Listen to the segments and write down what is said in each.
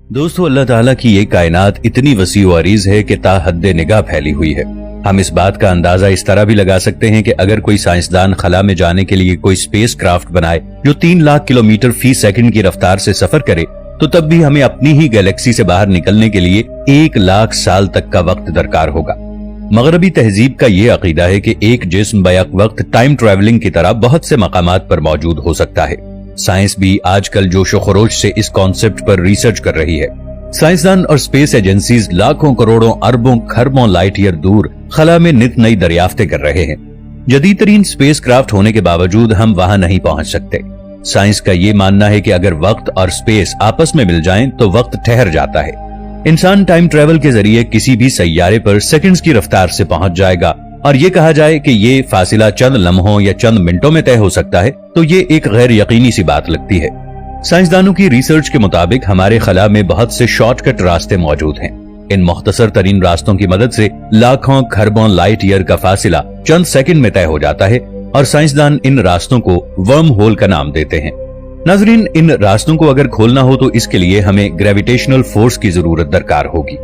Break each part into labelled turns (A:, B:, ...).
A: दोस्तों, अल्लाह ताला की ये कायनात इतनी वसी व अरीज है कि ता हद्दे निगाह फैली हुई है। हम इस बात का अंदाजा इस तरह भी लगा सकते हैं कि अगर कोई साइंसदान खला में जाने के लिए कोई स्पेस क्राफ्ट बनाए जो 3 लाख किलोमीटर फी सेकंड की रफ्तार से सफर करे, तो तब भी हमें अपनी ही गैलेक्सी से बाहर निकलने के लिए 1 लाख साल तक का वक्त दरकार होगा। मगरबी तहजीब का ये अकीदा है कि एक जिस्म बैक वक्त टाइम ट्रैवलिंग की तरह बहुत से मकामात पर मौजूद हो सकता है। साइंस भी आजकल जोशो खरोश से इस कॉन्सेप्ट पर रिसर्च कर रही है। साइंसदान और स्पेस एजेंसीज लाखों करोड़ों अरबों खरबों लाइट ईयर दूर खला में नित नई दरियाफ्तें कर रहे हैं। जदीद तरीन स्पेस क्राफ्ट होने के बावजूद हम वहां नहीं पहुंच सकते। साइंस का ये मानना है कि अगर वक्त और स्पेस आपस में मिल जाएं तो वक्त ठहर जाता है। इंसान टाइम ट्रेवल के जरिए किसी भी सैयारे पर सेकंड्स की रफ्तार से पहुंच जाएगा, और ये कहा जाए कि ये फासिला चंद लम्हों या चंद मिनटों में तय हो सकता है तो ये एक गैर यकीनी सी बात लगती है। साइंसदानों की रिसर्च के मुताबिक हमारे खला में बहुत से शॉर्टकट रास्ते मौजूद हैं। इन मुख्तसर तरीन रास्तों की मदद से लाखों खरबों लाइट ईयर का फासिला चंद सेकंड में तय हो जाता है, और साइंसदान इन रास्तों को वर्म होल का नाम देते हैं। नाजरीन, इन रास्तों को अगर खोलना हो तो इसके लिए हमें ग्रेविटेशनल फोर्स की जरूरत दरकार होगी।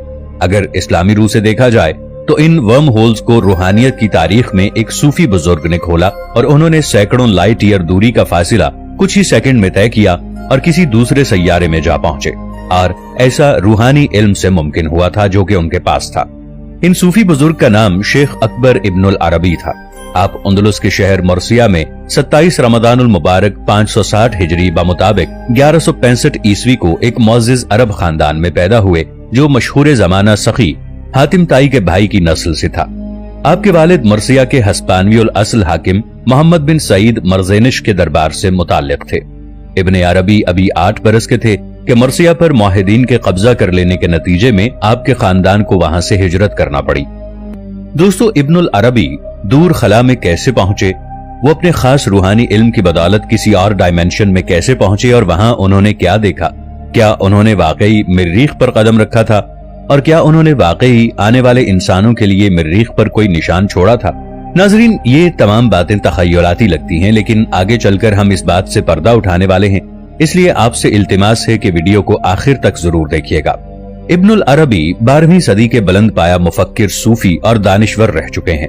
A: अगर इस्लामी रूह से देखा जाए तो इन वर्म होल्स को रूहानियत की तारीख में एक सूफी बुजुर्ग ने खोला, और उन्होंने सैकड़ों लाइट ईयर दूरी का फासिला कुछ ही सेकंड में तय किया और किसी दूसरे सैयारे में जा पहुंचे, और ऐसा रूहानी इल्म से मुमकिन हुआ था जो कि उनके पास था। इन सूफी बुजुर्ग का नाम शेख अकबर इब्नुल अरबी था। आप अंदलुस के शहर मुर्सिया में 27 रमजानुल मुबारक 560 हिजरी बमुताबिक 1165 ईस्वी को एक मुअज़्ज़िज़ अरब खानदान में पैदा हुए, जो मशहूर जमाना सखी हातिम ताई के भाई की नस्ल से था। आपके वालिद मुर्सिया के हस्पानवीउल असल हाकिम मोहम्मद बिन सईद मरज़ेनिश के दरबार से मुताल्लिक थे। इब्ने अरबी अभी 8 बरस के थे कि मुर्सिया पर मुआहिदीन के कब्जा कर लेने के नतीजे में आपके खानदान को वहां से हिजरत करना पड़ी। दोस्तों, इब्नुल अरबी दूर खला में कैसे पहुंचे, वो अपने खास रूहानी इल्म की बदौलत किसी और डायमेंशन में कैसे पहुंचे, और वहां उन्होंने क्या देखा? क्या उन्होंने वाकई मरीख पर कदम रखा था, और क्या उन्होंने वाकई आने वाले इंसानों के लिए मरीख पर कोई निशान छोड़ा था? नाजरीन, ये तमाम बातें तखय्युलाती लगती हैं, लेकिन आगे चलकर हम इस बात से पर्दा उठाने वाले हैं, इसलिए आपसे इल्तिमास है कि वीडियो को आखिर तक जरूर देखिएगा। इब्नुल अरबी 12वीं सदी के बुलंद पाया मुफक्किर, सूफी और दानिश्वर रह चुके हैं।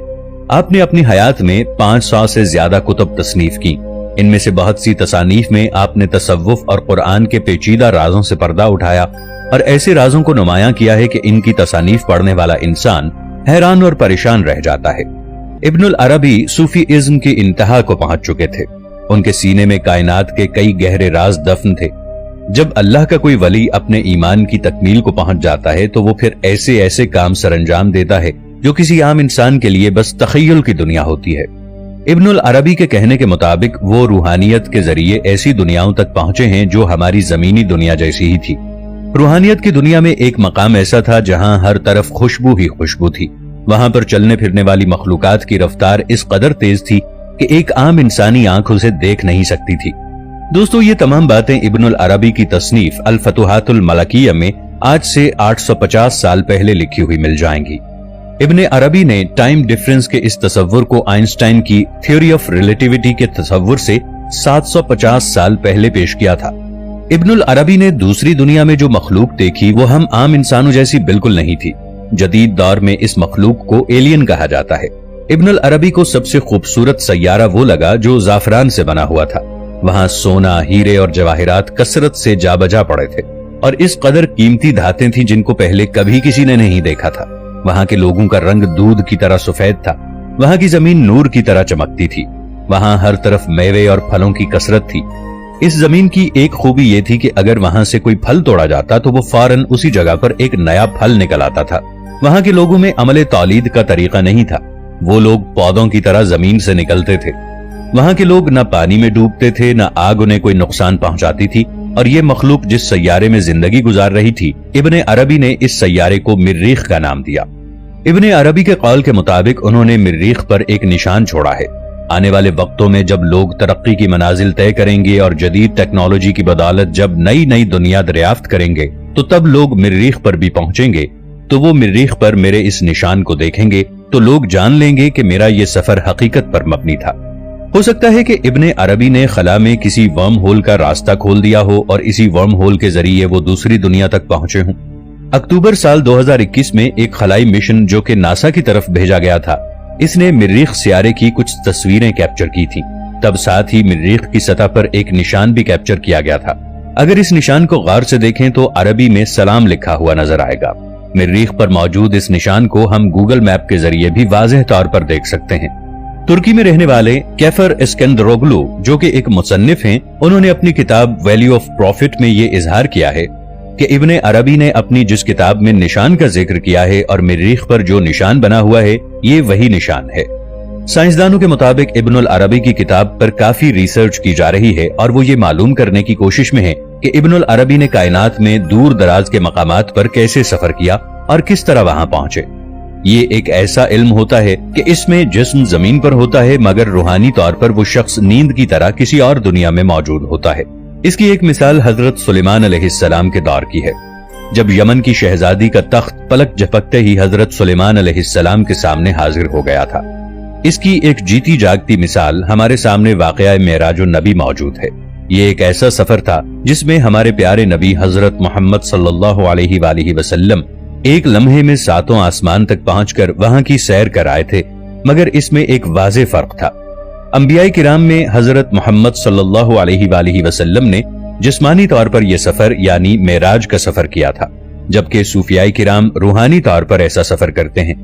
A: आपने अपनी हयात में 500 से ज्यादा कुतुब तसनीफ की। इनमें से बहुत सी तसानीफ में आपने तसव्वुफ और कुरान के पेचीदा राजों से पर्दा उठाया, और ऐसे राजों को नुमायां किया है कि इनकी तसानीफ पढ़ने वाला इंसान हैरान और परेशान रह जाता है। इब्नुल अरबी सूफी इज्म की इंतहा को पहुंच चुके थे। उनके सीने में कायनात के कई गहरे राज दफन थे। जब अल्लाह का कोई वली अपने ईमान की तकमील को पहुंच जाता है तो वो फिर ऐसे ऐसे काम सरंजाम देता है जो किसी आम इंसान के लिए बस तखय्युल की दुनिया होती है। इब्नुल अरबी के कहने के मुताबिक वो रूहानियत के जरिए ऐसी दुनियाओं तक पहुंचे हैं जो हमारी जमीनी दुनिया जैसी ही थी। रूहानियत की दुनिया में एक मकाम ऐसा था जहां हर तरफ खुशबू ही खुशबू थी। वहां पर चलने फिरने वाली मखलूकात की रफ्तार इस कदर तेज थी कि एक आम इंसानी आंख उसे देख नहीं सकती थी। दोस्तों, ये तमाम बातें इब्नुल अरबी की तसनीफ अल फतुहातुल मलकिया में आज से 850 साल पहले लिखी हुई मिल जाएंगी। इब्ने अरबी ने टाइम डिफरेंस के इस तसव्वुर को आइंस्टाइन की थ्योरी ऑफ रिलेटिविटी के तसव्वुर से 750 साल पहले पेश किया था। इब्नुल अरबी ने दूसरी दुनिया में जो मखलूक देखी वो हम आम इंसानों जैसी बिल्कुल नहीं थी। जदीद दौर में इस मखलूक को एलियन कहा जाता है। इब्नुल अरबी को सबसे खूबसूरत सैयारा वो लगा जो जाफरान से बना हुआ था। वहां सोना, हीरे और जवाहिरात कसरत से जा बजा पड़े थे, और इस कदर कीमती धातें थी जिनको पहले कभी किसी ने नहीं देखा था। वहां के लोगों का रंग दूध की तरह सफेद था। वहां की जमीन नूर की तरह चमकती थी। वहां हर तरफ मेवे और फलों की कसरत थी। इस जमीन की एक खूबी ये थी कि अगर वहां से कोई फल तोड़ा जाता तो वो फौरन उसी जगह पर एक नया फल निकल आता था। वहां के लोगों में अमले तौलीद का तरीका नहीं था। वो लोग पौधों की तरह जमीन से निकलते थे। वहां के लोग न पानी में डूबते थे, न आग उन्हें कोई नुकसान पहुंचाती थी, और ये मखलूक जिस सैयारे में जिंदगी गुजार रही थी, इब्ने अरबी ने इस सैयारे को मरीख का नाम दिया। इब्ने अरबी के कौल के मुताबिक उन्होंने मरीख पर एक निशान छोड़ा है। आने वाले वक्तों में जब लोग तरक्की की मनाजिल तय करेंगे और जदीद टेक्नोलॉजी की बदौलत जब नई नई दुनिया दरियाफ्त करेंगे, तो तब लोग मरीख पर भी पहुंचेंगे। तो वो मरीख पर मेरे इस निशान को देखेंगे तो लोग जान लेंगे कि मेरा ये सफर हकीकत पर मबनी था। हो सकता है कि इब्ने अरबी ने खला में किसी वर्म होल का रास्ता खोल दिया हो और इसी वर्म होल के जरिए वो दूसरी दुनिया तक पहुंचे हों। अक्टूबर साल 2021 में एक खलाई मिशन जो कि नासा की तरफ भेजा गया था, इसने मरीख सियारे की कुछ तस्वीरें कैप्चर की थी। तब साथ ही मरीख की सतह पर एक निशान भी कैप्चर किया गया था। अगर इस निशान को गौर से देखें तो अरबी में सलाम लिखा हुआ नजर आएगा। मरीख पर मौजूद इस निशान को हम गूगल मैप के जरिए भी वाज़ेह तौर पर देख सकते हैं। तुर्की में रहने वाले कैफर इस्कंदरोग्लू जो कि एक मुसन्निफ हैं, उन्होंने अपनी किताब वैल्यू ऑफ प्रॉफिट में ये इजहार किया है कि इब्ने अरबी ने अपनी जिस किताब में निशान का जिक्र किया है और मरीख पर जो निशान बना हुआ है, ये वही निशान है। साइंसदानों के मुताबिक इब्नुल अरबी की किताब पर काफी रिसर्च की जा रही है और वो ये मालूम करने की कोशिश में है कि इब्नुल अरबी ने कायनात में दूर दराज के मकामात पर कैसे सफर किया और किस तरह वहां पहुंचे। ये एक ऐसा इल्म होता है कि इसमें जिस्म जमीन पर होता है मगर रूहानी तौर पर वो शख्स नींद की तरह किसी और दुनिया में मौजूद होता है। इसकी एक मिसाल हजरत सुलेमान अलैहिस्सलाम के दौर की है, जब यमन की शहजादी का तख्त पलक झपकते ही हजरत सुलेमान अलैहिस्सलाम के सामने हाजिर हो गया था। इसकी एक जीती जागती मिसाल हमारे सामने वाक़या मेराजुन नबी मौजूद है। ये एक ऐसा सफर था जिसमें हमारे प्यारे नबी हजरत मोहम्मद सल्लल्लाहु अलैहि वसल्लम एक लम्हे में सातों आसमान तक पहुंचकर वहां की सैर कर आए थे, मगर इसमें एक वाज़ेह फर्क था। अंबियाए किराम में हजरत मोहम्मद सल्लल्लाहु अलैहि वसल्लम ने जिस्मानी तौर पर यह सफर यानी मेराज का सफर किया था, जबकि सूफियाए किराम रूहानी तौर पर ऐसा सफर करते हैं।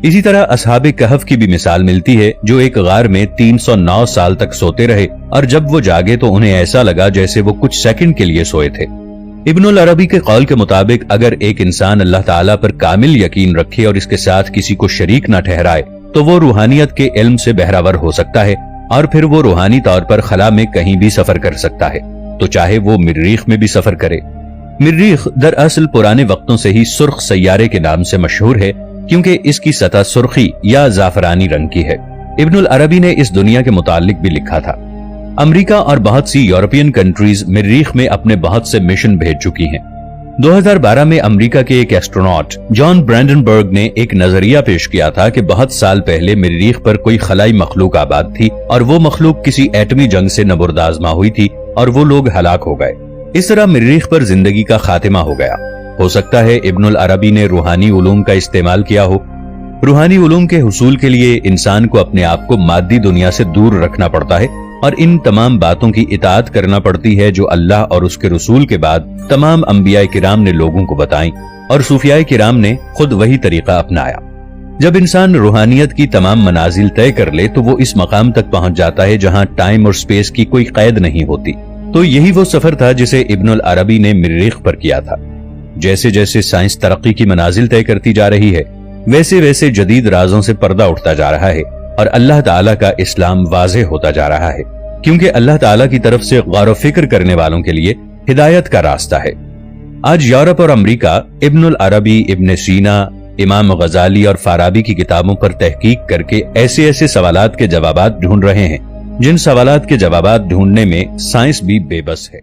A: इसी तरह असहाबे कहफ की भी मिसाल मिलती है, जो एक गार में 309 साल तक सोते रहे और जब वो जागे तो उन्हें ऐसा लगा जैसे वो कुछ सेकंड के लिए सोए थे। इब्नुल अरबी के कौल के मुताबिक अगर एक इंसान अल्लाह ताला पर कामिल यकीन रखे और इसके साथ किसी को शरीक न ठहराए तो वो रूहानियत के इल्म से बहरावर हो सकता है और फिर वो रूहानी तौर पर खला में कहीं भी सफर कर सकता है, तो चाहे वो मरीख में भी सफर करे। मरीख दरअसल पुराने वक्तों से ही सुर्ख सैयारे के नाम से मशहूर है, क्योंकि इसकी सतह सुर्खी या जाफरानी रंग की है। इब्नुल अरबी ने इस दुनिया के मुतालिक भी लिखा था। अमेरिका और बहुत सी यूरोपियन कंट्रीज मरीख में अपने बहुत से मिशन भेज चुकी हैं। 2012 में अमेरिका के एक एस्ट्रोनॉट जॉन ब्रैंडनबर्ग ने एक नजरिया पेश किया था कि बहुत साल पहले मरीख पर कोई खलाई मखलूक आबाद थी और वो मखलूक किसी एटमी जंग से नबुर्दाजमा हुई थी और वो लोग हलाक हो गए। इस तरह मरीख पर जिंदगी का खातिमा हो गया। हो सकता है इब्नुल अरबी ने रूहानी उलूम का इस्तेमाल किया हो। रूहानी उलूम के हुसूल के लिए इंसान को अपने आप को मादी दुनिया से दूर रखना पड़ता है और इन तमाम बातों की इताअत करना पड़ती है जो अल्लाह और उसके रसूल के बाद तमाम अंबियाए किराम ने लोगों को बताई और सूफियाए किराम ने खुद वही तरीका अपनाया। जब इंसान रूहानियत की तमाम मनाजिल तय कर ले तो वो इस मकाम तक पहुंच जाता है जहां टाइम और स्पेस की कोई कैद नहीं होती। तो यही वो सफर था जिसे इब्नुल अरबी ने मरीख पर किया था। जैसे जैसे साइंस तरक्की की मनाजिल तय करती जा रही है, वैसे वैसे जदीद राजों से पर्दा उठता जा रहा है और अल्लाह ताला का इस्लाम वाज़ेह होता जा रहा है, क्योंकि अल्लाह ताला की तरफ से गौर फिक्र करने वालों के लिए हिदायत का रास्ता है। आज यूरोप और अमेरिका इब्नुल अरबी, इब्न सीना, इमाम गजाली और फाराबी की किताबों पर तहकीक करके ऐसे ऐसे सवालात के जवाबात ढूंढ रहे हैं जिन सवालात के जवाबात ढूंढने में साइंस भी बेबस है।